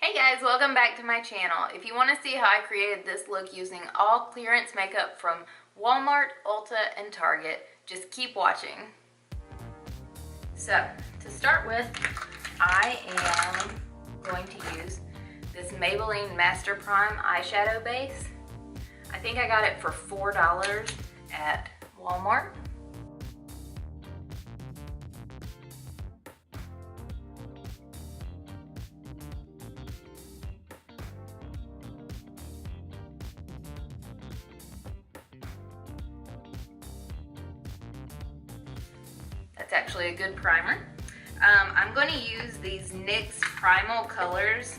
Hey guys, welcome back to my channel. If you want to see how I created this look using all clearance makeup from Walmart, Ulta, and Target, just keep watching. So, to start with, I am going to use this Maybelline Master Prime eyeshadow base. I think I got it for $4 at Walmart. That's actually a good primer. I'm going to use these NYX Primal Colors.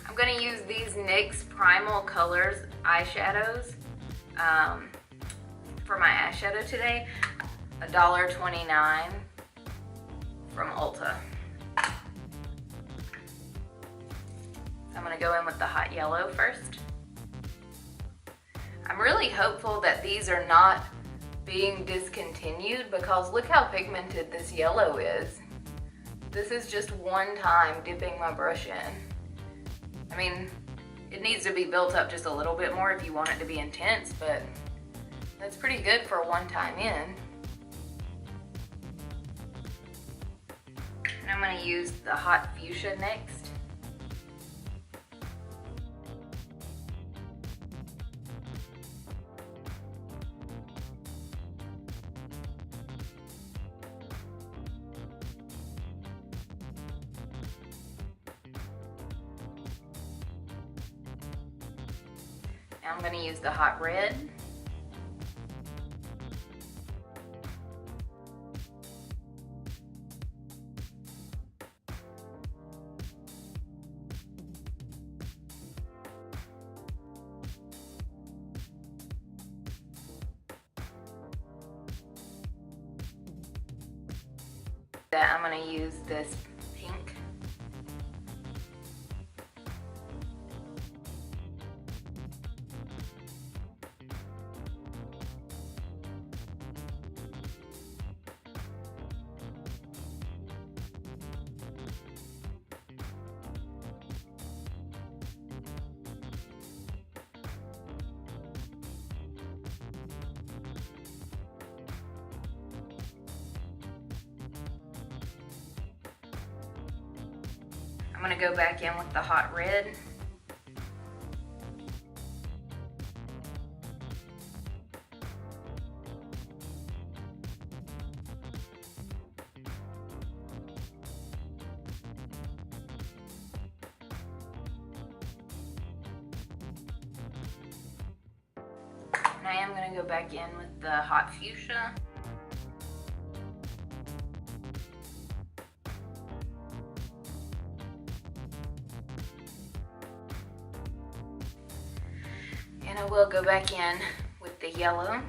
I'm going to use these NYX Primal Colors eyeshadows for my eyeshadow today. $1.29 from Ulta. So I'm going to go in with the hot yellow first. I'm really hopeful that these are not being discontinued because look how pigmented this yellow is. This is just one time dipping my brush in. I mean, it needs to be built up just a little bit more if you want it to be intense, but that's pretty good for one time in. And I'm going to use the hot fuchsia next. Now I'm going to use the hot red. I'm going to use this pink. I'm going to go back in with the hot red. And I am going to go back in with the hot fuchsia. And I will go back in with the yellow.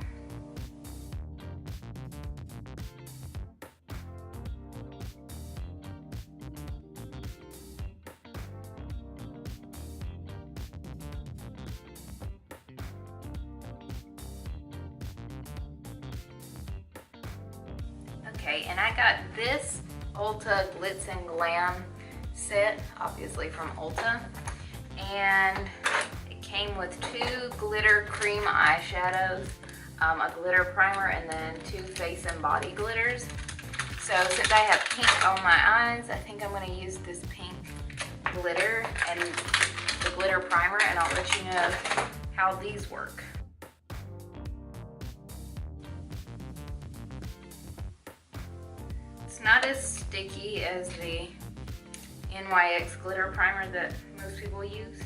Okay, and I got this Ulta Glitz and Glam set, obviously from Ulta. And came with two glitter cream eyeshadows, a glitter primer, and then two face and body glitters. So since I have pink on my eyes, I think I'm going to use this pink glitter and the glitter primer, and I'll let you know how these work. It's not as sticky as the NYX glitter primer that most people use.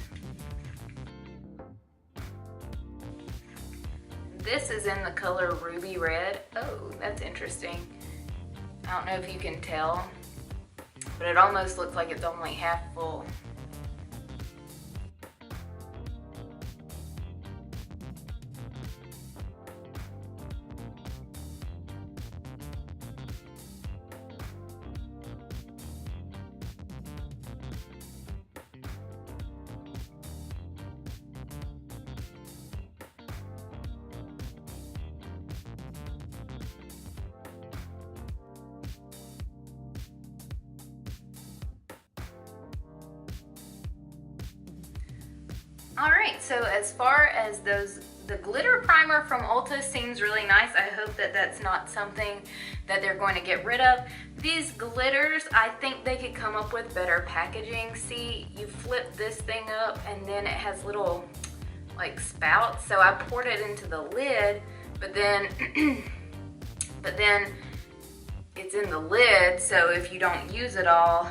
This is in the color Ruby Red. Oh, that's interesting. I don't know if you can tell, but it almost looks like it's only half full. All right, so as far as the glitter primer from Ulta seems really nice. I hope that that's not something that they're going to get rid of. These glitters, I think they could come up with better packaging. See, you flip this thing up and then it has little like spouts. So I poured it into the lid, but then it's in the lid. So if you don't use it all,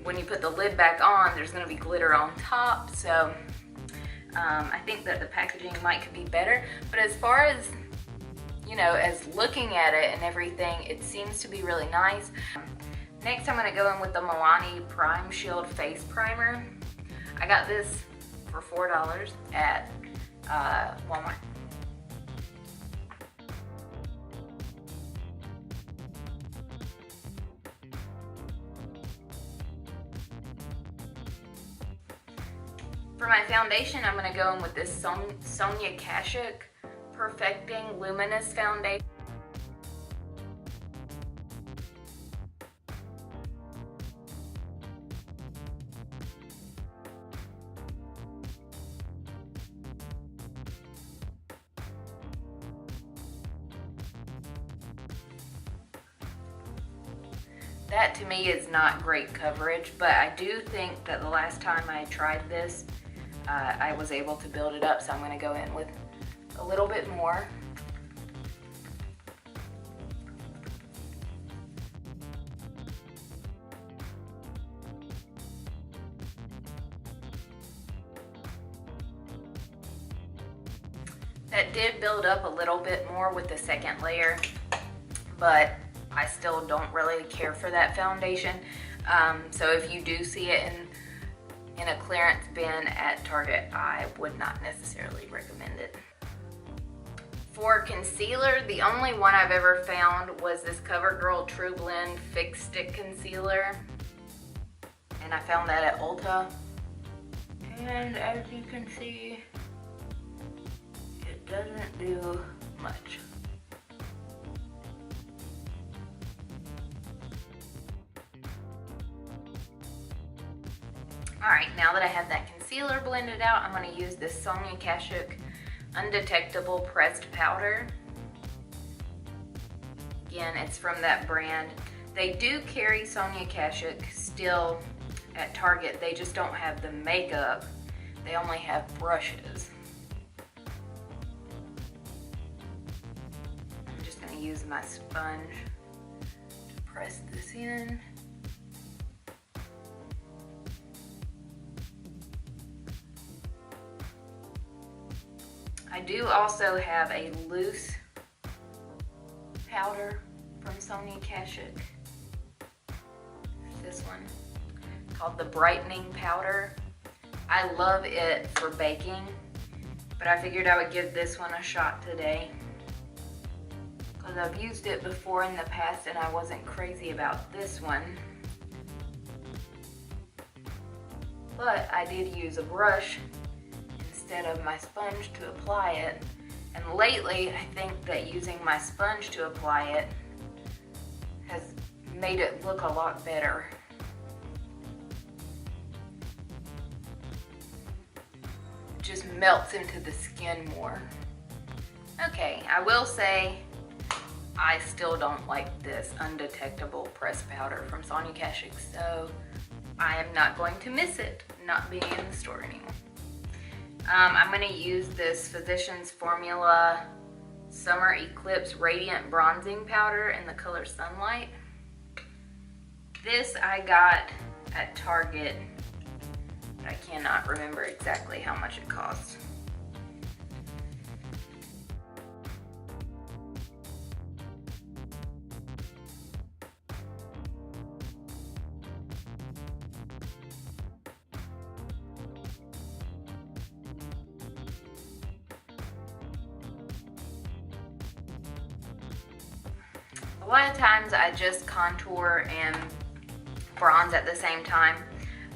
when you put the lid back on, there's gonna be glitter on top. So I think that the packaging could be better, but as far as, you know, as looking at it and everything, it seems to be really nice. Next, I'm gonna go in with the Milani Prime Shield Face Primer. I got this for $4 at Walmart. For my foundation, I'm going to go in with this Sonia Kashuk Perfecting Luminous Foundation. That to me is not great coverage, but I do think that the last time I tried this, I was able to build it up, so I'm going to go in with a little bit more. That did build up a little bit more with the second layer, but I still don't really care for that foundation. So if you do see it in a clearance bin at Target, I would not necessarily recommend it. For concealer, the only one I've ever found was this Covergirl TruBlend Fixstick Concealer. And I found that at Ulta. And as you can see, it doesn't do much. Alright, now that I have that concealer blended out, I'm going to use this Sonia Kashuk Undetectable Pressed Powder. Again, it's from that brand. They do carry Sonia Kashuk still at Target. They just don't have the makeup. They only have brushes. I'm just going to use my sponge to press this in. I do also have a loose powder from Sonia Kashuk. This one, called the Brightening Powder. I love it for baking, but I figured I would give this one a shot today because I've used it before in the past and I wasn't crazy about this one. But I did use a brush instead of my sponge to apply it. And lately, I think that using my sponge to apply it has made it look a lot better. It just melts into the skin more. Okay, I will say I still don't like this Undetectable Pressed Powder from Sonia Kashuk, so I am not going to miss it not being in the store anymore. I'm going to use this Physicians Formula Summer Eclipse Radiant Bronzing Powder in the color Sunlight. This I got at Target, but I cannot remember exactly how much it cost. A lot of times I just contour and bronze at the same time,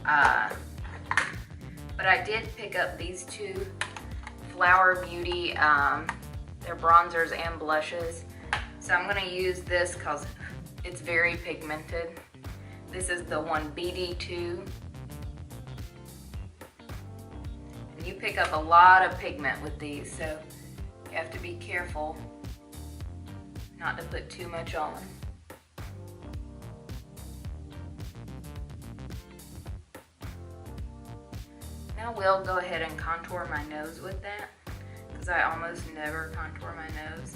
but I did pick up these two Flower Beauty, they're bronzers and blushes. So I'm going to use this because it's very pigmented. This is the one BD2. And you pick up a lot of pigment with these, so you have to be careful not to put too much on. Now we'll go ahead and contour my nose with that, because I almost never contour my nose.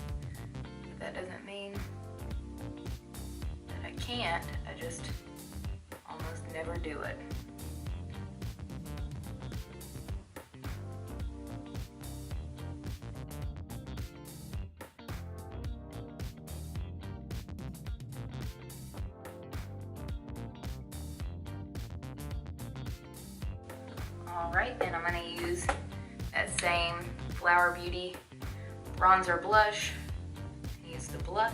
But that doesn't mean that I can't, I just almost never do it. Alright, then I'm going to use that same Flower Beauty bronzer blush. Use the blush.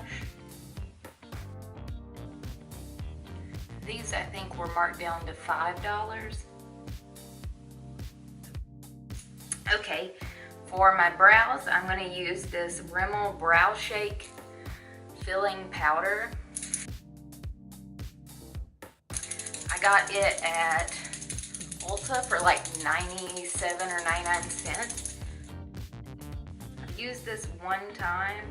These I think were marked down to $5. Okay, for my brows, I'm going to use this Rimmel Brow Shake Filling Powder. I got it at Ulta for like 97 or 99 cents. I used this one time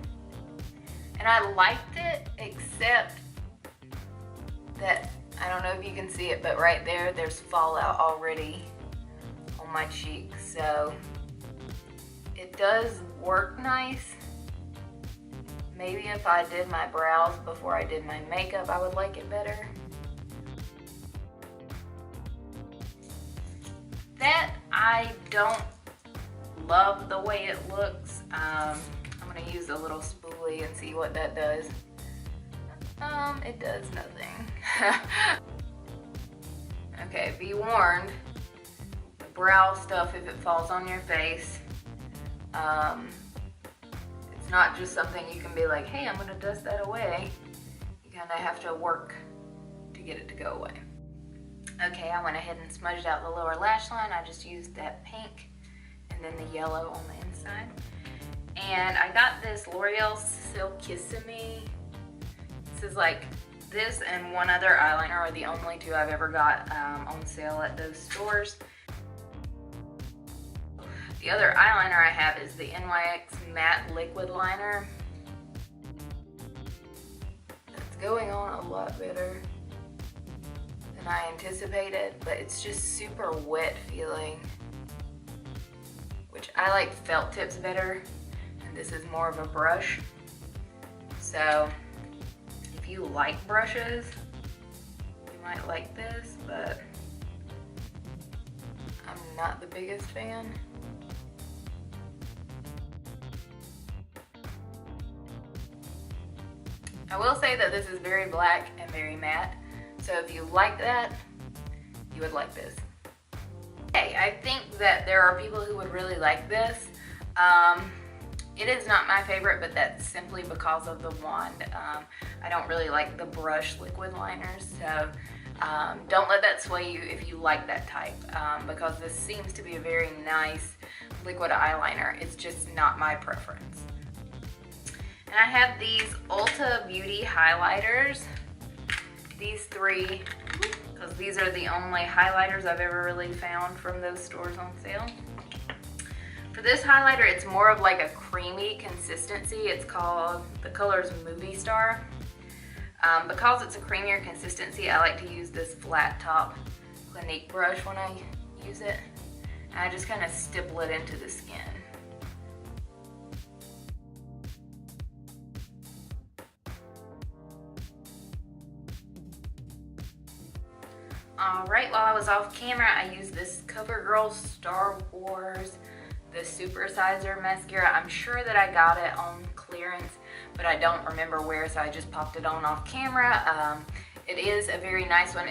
and I liked it, except that, I don't know if you can see it, but right there, there's fallout already on my cheek. So it does work nice. Maybe if I did my brows before I did my makeup, I would like it better. That I don't love the way it looks. I'm gonna use a little spoolie and see what that does. It does nothing. Okay, be warned, the brow stuff, if it falls on your face, it's not just something you can be like, hey, I'm gonna dust that away. You kinda have to work to get it to go away. Okay, I went ahead and smudged out the lower lash line. I just used that pink and then the yellow on the inside. And I got this L'Oreal Silkissime. This is like, this and one other eyeliner are the only two I've ever got on sale at those stores. The other eyeliner I have is the NYX Matte Liquid Liner. It's going on a lot better than I anticipated, but it's just super wet feeling, which I like felt tips better, and this is more of a brush. So if you like brushes, you might like this, but I'm not the biggest fan. I will say that this is very black and very matte. So if you like that, you would like this. Okay, I think that there are people who would really like this. It is not my favorite, but that's simply because of the wand. I don't really like the brush liquid liners, so don't let that sway you if you like that type, because this seems to be a very nice liquid eyeliner. It's just not my preference. And I have these Ulta Beauty highlighters. These three, because these are the only highlighters I've ever really found from those stores on sale. For this highlighter, it's more of like a creamy consistency. It's called, the color's Movie Star. Because it's a creamier consistency, I like to use this flat top Clinique brush when I use it. And I just kind of stipple it into the skin. Alright, while I was off camera, I used this Covergirl Star Wars, the SuperSizer mascara. I'm sure that I got it on clearance, but I don't remember where, so I just popped it on off camera. It is a very nice one.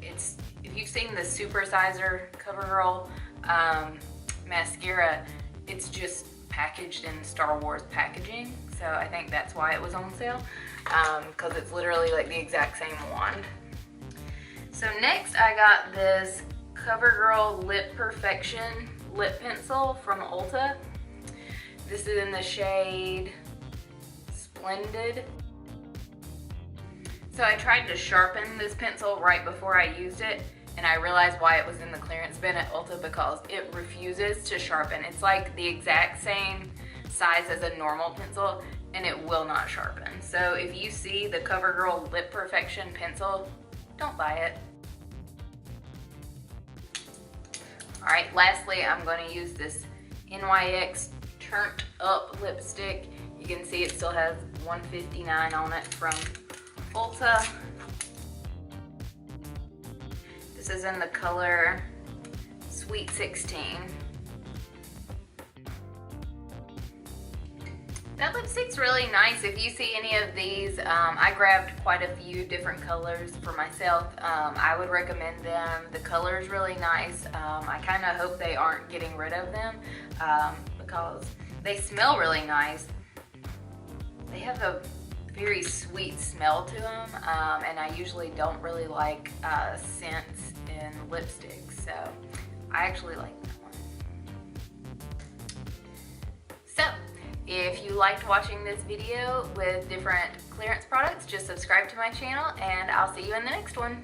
It's if you've seen the SuperSizer Covergirl mascara, it's just packaged in Star Wars packaging, so I think that's why it was on sale, because it's literally like the exact same wand. So next I got this CoverGirl Lip Perfection lip pencil from Ulta. This is in the shade Splendid. So I tried to sharpen this pencil right before I used it, and I realized why it was in the clearance bin at Ulta, because it refuses to sharpen. It's like the exact same size as a normal pencil, and it will not sharpen. So if you see the CoverGirl Lip Perfection pencil, don't buy it. All right, lastly, I'm going to use this NYX Turnt Up lipstick. You can see it still has $159 on it from Ulta. This is in the color Sweet 16. That lipstick's really nice. If you see any of these, I grabbed quite a few different colors for myself. I would recommend them. The color's really nice. I kind of hope they aren't getting rid of them because they smell really nice. They have a very sweet smell to them, and I usually don't really like scents in lipsticks, so I actually like that one. So, if you liked watching this video with different clearance products, just subscribe to my channel, and I'll see you in the next one.